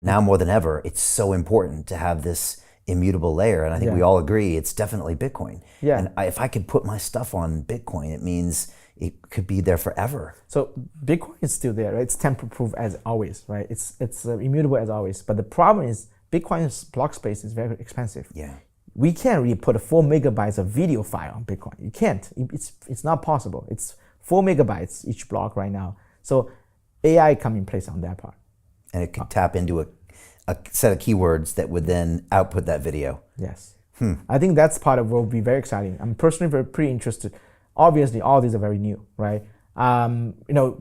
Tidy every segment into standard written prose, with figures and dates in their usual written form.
Now more than ever, it's so important to have this immutable layer. And I think we all agree it's definitely Bitcoin. Yeah. And if I could put my stuff on Bitcoin, it means it could be there forever. So Bitcoin is still there, right? It's tamper-proof as always, right? It's immutable as always. But the problem is Bitcoin's block space is very expensive. Yeah. We can't really put 4 megabytes of video file on Bitcoin. You can't. It's not possible. It's 4 megabytes each block right now. So AI come in place on that part. And it could tap into a set of keywords that would then output that video. Yes. I think that's part of what will be very exciting. I'm personally pretty interested. Obviously, all these are very new, right?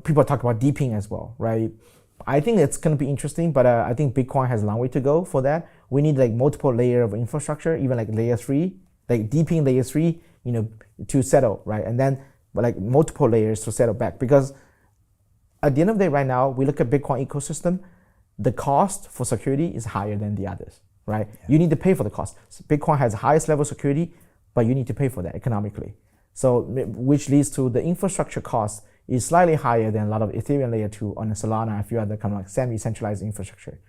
People talk about deeping as well, right? I think it's going to be interesting, but I think Bitcoin has a long way to go for that. We need like multiple layer of infrastructure, even like layer 3, like deeping layer 3, to settle, right? And then like multiple layers to settle back. Because at the end of the day, right now, we look at Bitcoin ecosystem, the cost for security is higher than the others, right? Yeah. You need to pay for the cost. So Bitcoin has the highest level of security, but you need to pay for that economically. So which leads to the infrastructure cost is slightly higher than a lot of Ethereum layer 2 on Solana and a few other kind of like semi-centralized infrastructure.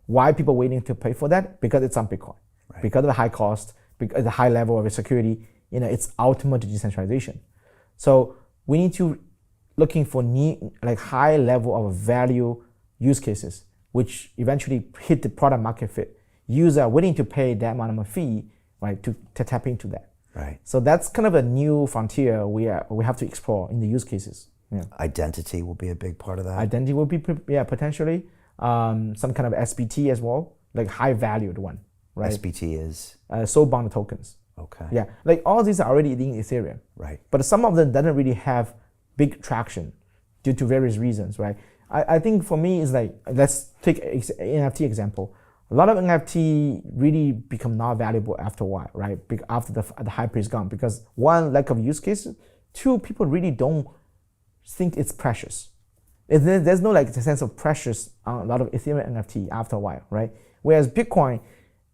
Why people waiting to pay for that? Because it's on Bitcoin. Right. Because of the high cost, because of the high level of security, it's ultimate decentralization. So we need to looking for high level of value use cases, which eventually hit the product market fit. Users are willing to pay that amount of fee, right, to tap into that. Right. So that's kind of a new frontier we have to explore in the use cases. Yeah. Identity will be a big part of that. Identity will be potentially some kind of SBT as well, like high valued one, right? SBT is soul bound tokens. Okay. Yeah, like all these are already in Ethereum. Right. But some of them doesn't really have big traction due to various reasons, right? I think for me is like, let's take NFT example. A lot of NFT really become not valuable after a while, right? After the hype is gone, because one, lack of use cases. Two, people really don't think it's precious. There's no like the sense of precious on a lot of Ethereum NFT after a while, right? Whereas Bitcoin,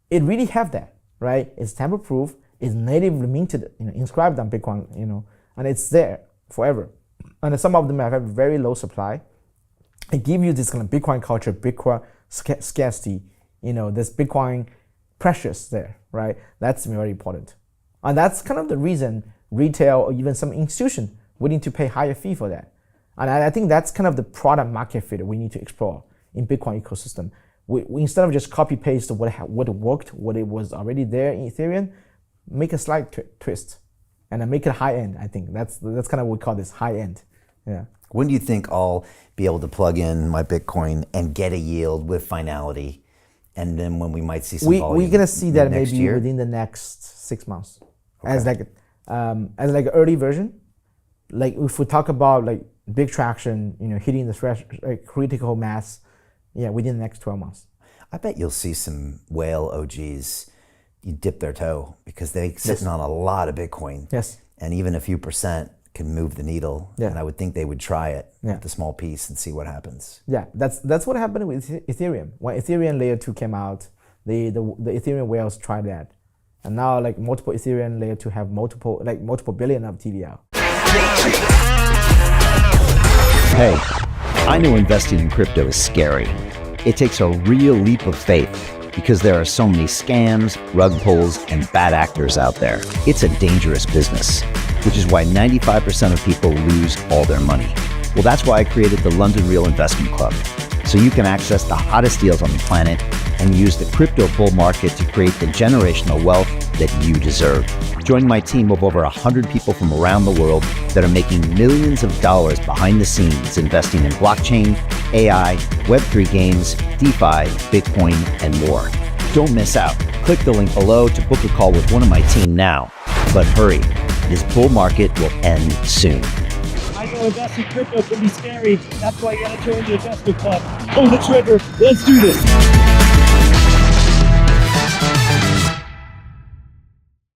it really have that, right? It's tamper-proof, it's natively minted, inscribed on Bitcoin, and it's there forever. And some of them have a very low supply. It gives you this kind of Bitcoin culture, Bitcoin scarcity, this Bitcoin precious there, right? That's very important. And that's kind of the reason retail or even some institution willing to pay higher fee for that. And I think that's kind of the product market fit we need to explore in Bitcoin ecosystem. We instead of just copy paste what worked, what it was already there in Ethereum, make a slight twist and then make it high end. I think that's kind of what we call this high end. Yeah. When do you think I'll be able to plug in my Bitcoin and get a yield with finality? And then when we might see some volume we're gonna see that maybe year? within the next 6 months, okay. as like early version. Like if we talk about like big traction, hitting the critical mass, within the next 12 months. I bet you'll see some whale OGs you dip their toe because they're sitting on a lot of Bitcoin. Yes. And even a few percent can move the needle. Yeah. And I would think they would try it with a small piece and see what happens. Yeah, that's what happened with Ethereum. When Ethereum layer 2 came out, the Ethereum whales tried that. And now like multiple Ethereum layer 2 have multiple billion of TVL. Hey, I know investing in crypto is scary. It takes a real leap of faith because there are so many scams, rug pulls, and bad actors out there. It's a dangerous business, which is why 95% of people lose all their money. Well, that's why I created the London Real Investment Club, so you can access the hottest deals on the planet and use the crypto bull market to create the generational wealth that you deserve. Join my team of over 100 people from around the world that are making millions of dollars behind the scenes investing in blockchain, AI, Web3 games, DeFi, Bitcoin, and more. Don't miss out. Click the link below to book a call with one of my team now. But hurry, this bull market will end soon. I know investing in crypto can be scary. That's why you gotta join the investment club. Pull the trigger. Let's do this.